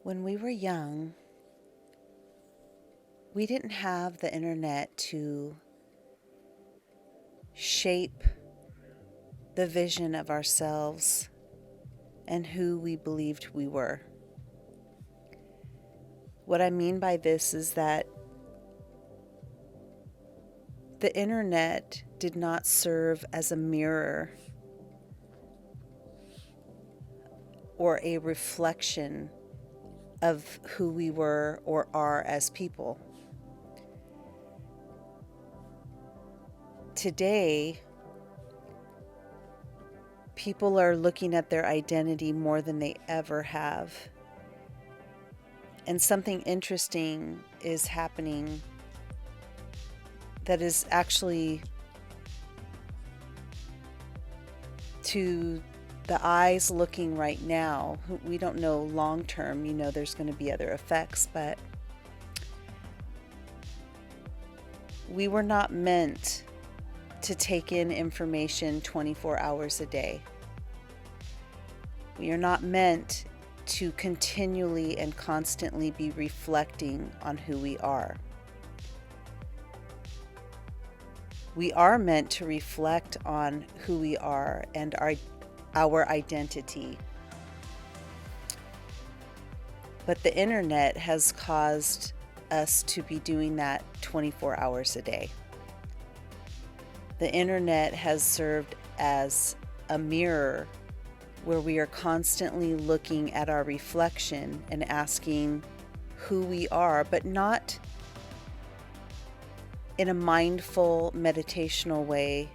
When we were young, we didn't have the internet to shape the vision of ourselves and who we believed we were. What I mean by this is that the internet did not serve as a mirror or a reflection of who we were or are as people. Today, people are looking at their identity more than they ever have. And something interesting is happening that is actually, to the eyes looking right now, we don't know long term, there's going to be other effects, but we were not meant to take in information 24 hours a day. We are not meant to continually and constantly be reflecting on who we are. We are meant to reflect on who we are and our identity. But the internet has caused us to be doing that 24 hours a day. The internet has served as a mirror where we are constantly looking at our reflection and asking who we are, but not in a mindful, meditational way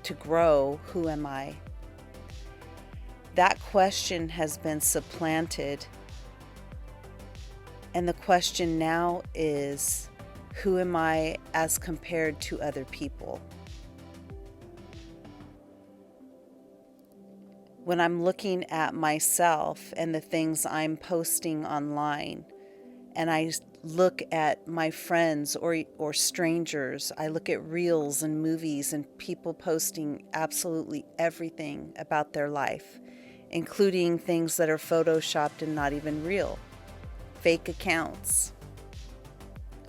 to grow. Who am I? That question has been supplanted, and the question now is, who am I as compared to other people? When I'm looking at myself and the things I'm posting online, and I look at my friends or strangers, I look at reels and movies and people posting absolutely everything about their life, including things that are photoshopped and not even real, fake accounts.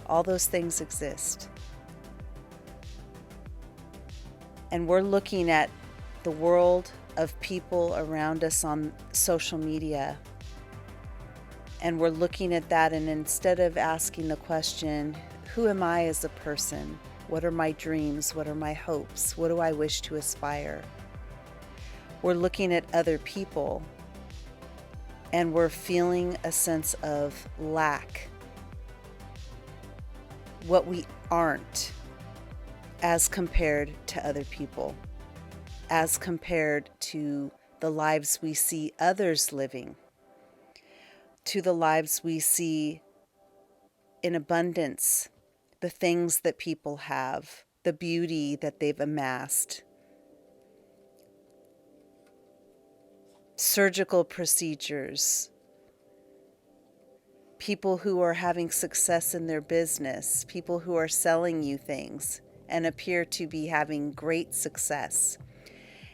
All those things exist. And we're looking at the world of people around us on social media, and we're looking at that, and instead of asking the question, who am I as a person? What are my dreams? What are my hopes? What do I wish to aspire? We're looking at other people, and we're feeling a sense of lack, what we aren't as compared to other people, as compared to the lives we see others living, to the lives we see in abundance, the things that people have, the beauty that they've amassed, surgical procedures, people who are having success in their business, people who are selling you things and appear to be having great success.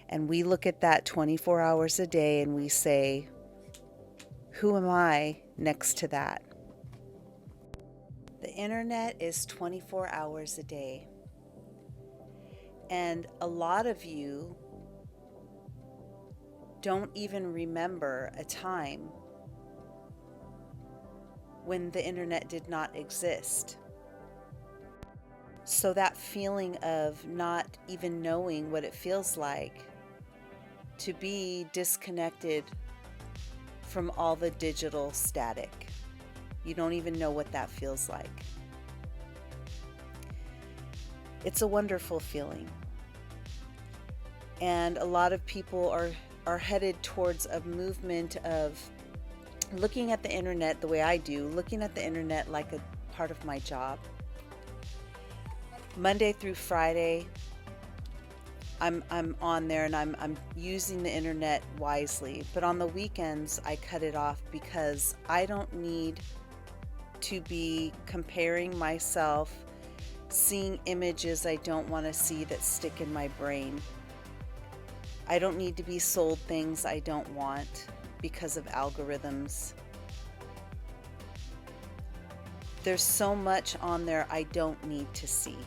And we look at that 24 hours a day and we say, who am I next to that? The internet is 24 hours a day. And a lot of you don't even remember a time when the internet did not exist. So that feeling of not even knowing what it feels like to be disconnected from all the digital static. You don't even know what that feels like. It's a wonderful feeling. And a lot of people are headed towards a movement of looking at the internet the way I do, looking at the internet like a part of my job. Monday through Friday, I'm on there and I'm using the internet wisely. But on the weekends, I cut it off because I don't need to be comparing myself, seeing images I don't want to see that stick in my brain. I don't need to be sold things I don't want because of algorithms. There's so much on there I don't need to see.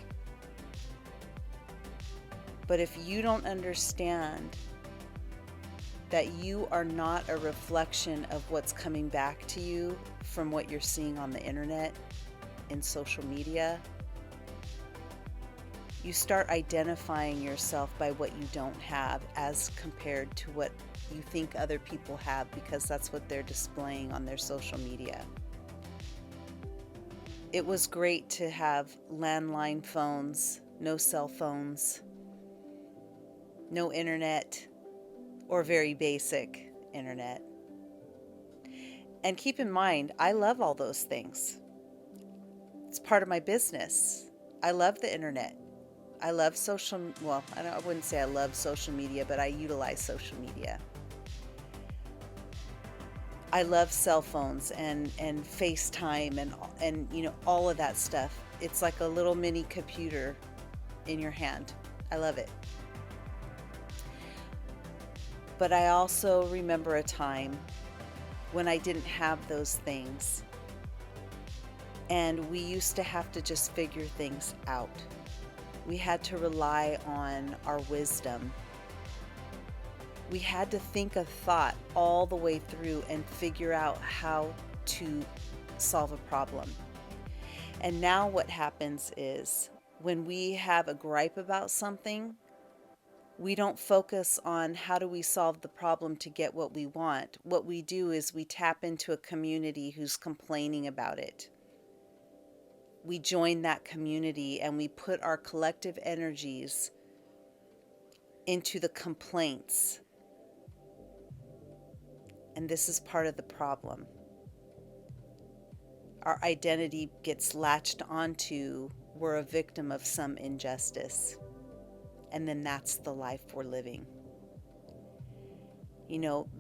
But if you don't understand that you are not a reflection of what's coming back to you from what you're seeing on the internet, in social media, you start identifying yourself by what you don't have as compared to what you think other people have, because that's what they're displaying on their social media. It was great to have landline phones, no cell phones, no internet, or very basic internet. And keep in mind, I love all those things. It's part of my business. I love the internet. I love I wouldn't say I love social media, but I utilize social media. I love cell phones and FaceTime and all of that stuff. It's like a little mini computer in your hand. I love it. But I also remember a time when I didn't have those things, and we used to have to just figure things out. We had to rely on our wisdom. We had to think a thought all the way through and figure out how to solve a problem. And now what happens is, when we have a gripe about something, we don't focus on how do we solve the problem to get what we want. What we do is we tap into a community who's complaining about it. We join that community and we put our collective energies into the complaints. And this is part of the problem. Our identity gets latched onto we're a victim of some injustice. And then that's the life we're living.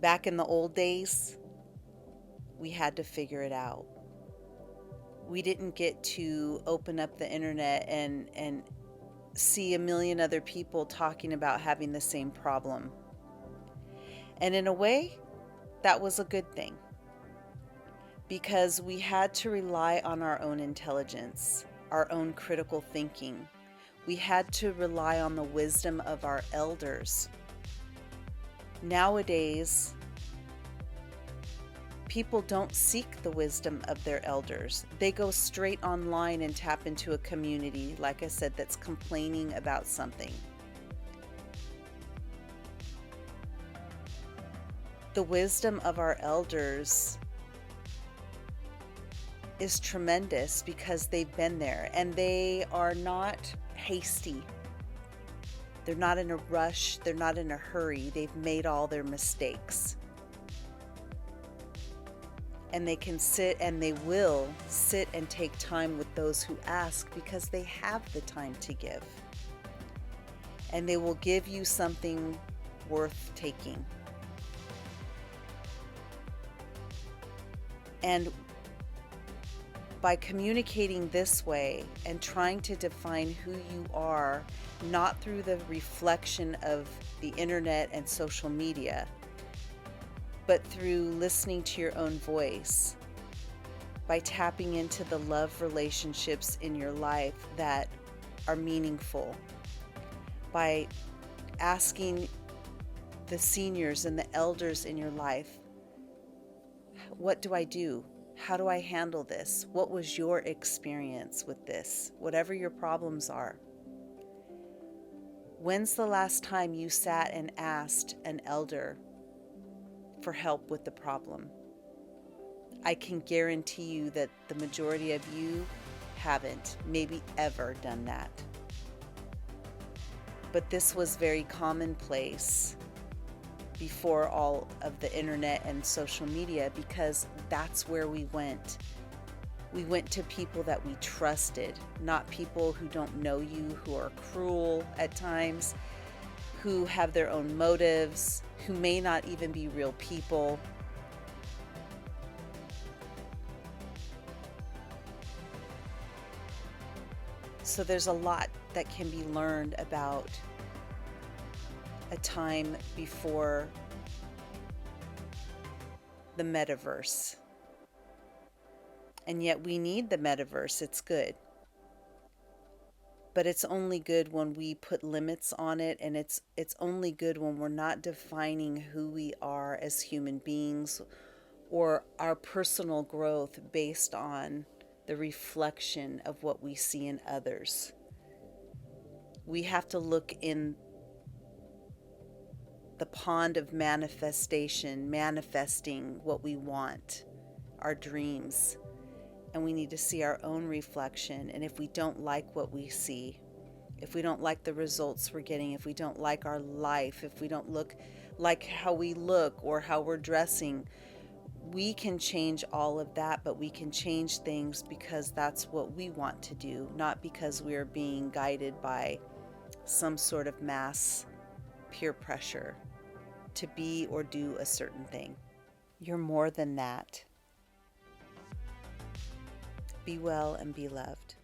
Back in the old days, we had to figure it out. We didn't get to open up the internet and see a million other people talking about having the same problem. And in a way, that was a good thing, because we had to rely on our own intelligence, our own critical thinking. We had to rely on the wisdom of our elders. Nowadays, people don't seek the wisdom of their elders. They go straight online and tap into a community, like I said, that's complaining about something. The wisdom of our elders is tremendous because they've been there, and they are not hasty. They're not in a rush. They're not in a hurry. They've made all their mistakes. And they can sit, and they will sit and take time with those who ask, because they have the time to give. And they will give you something worth taking. And by communicating this way and trying to define who you are, not through the reflection of the internet and social media, but through listening to your own voice, by tapping into the love relationships in your life that are meaningful, by asking the seniors and the elders in your life, what do I do? How do I handle this? What was your experience with this? Whatever your problems are. When's the last time you sat and asked an elder for help with the problem? I can guarantee you that the majority of you haven't, maybe ever done that. But this was very commonplace before all of the internet and social media, because that's where we went. We went to people that we trusted, not people who don't know you, who are cruel at times, who have their own motives, who may not even be real people. So there's a lot that can be learned about a time before the metaverse. And yet we need the metaverse. It's good. But it's only good when we put limits on it, and it's only good when we're not defining who we are as human beings or our personal growth based on the reflection of what we see in others. We have to look in the pond of manifestation, manifesting what we want, our dreams. And we need to see our own reflection. And if we don't like what we see, if we don't like the results we're getting, if we don't like our life, if we don't look like how we look or how we're dressing, we can change all of that, but we can change things because that's what we want to do, not because we are being guided by some sort of mass peer pressure to be or do a certain thing. You're more than that. Be well and be loved.